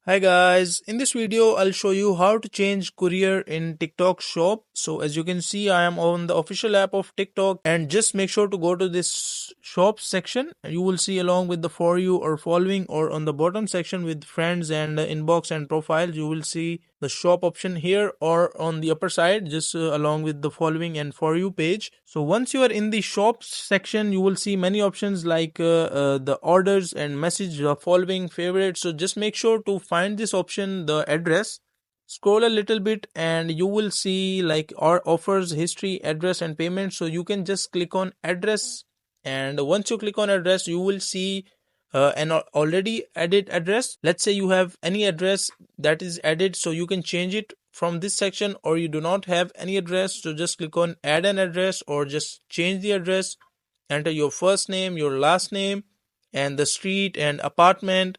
Hi guys, in this video I'll show you how to change Courier in TikTok shop. So as you can see, I am on the official app of TikTok, and just make sure to go to this shop section. You will see along with the for you or following, or on the bottom section with friends and inbox and profiles, you will see the shop option here, or on the upper side just along with the following and for you page. So once you are in the shops section, you will see many options like the orders and message, the following, favorite. So just make sure to find this option, the address. Scroll a little bit and you will see like our offers, history, address and payment. So you can just click on address, and once you click on address you will see an already added address. Let's say you have any address that is added, so you can change it from this section, or you do not have any address, so just click on add an address or just change the address. Enter your first name, your last name, and the street and apartment.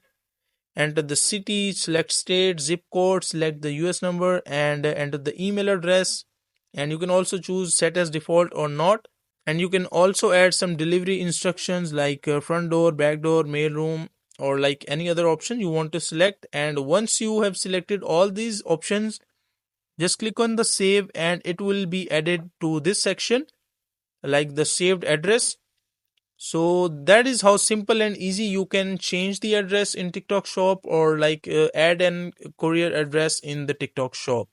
Enter the city, select state, zip code, select the US number, and enter the email address. And you can also choose set as default or not. And you can also add some delivery instructions like front door, back door, mail room, or like any other option you want to select. And once you have selected all these options, just click on the save and it will be added to this section like the saved address. So that is how simple and easy you can change the address in TikTok shop, or like add an courier address in the TikTok shop.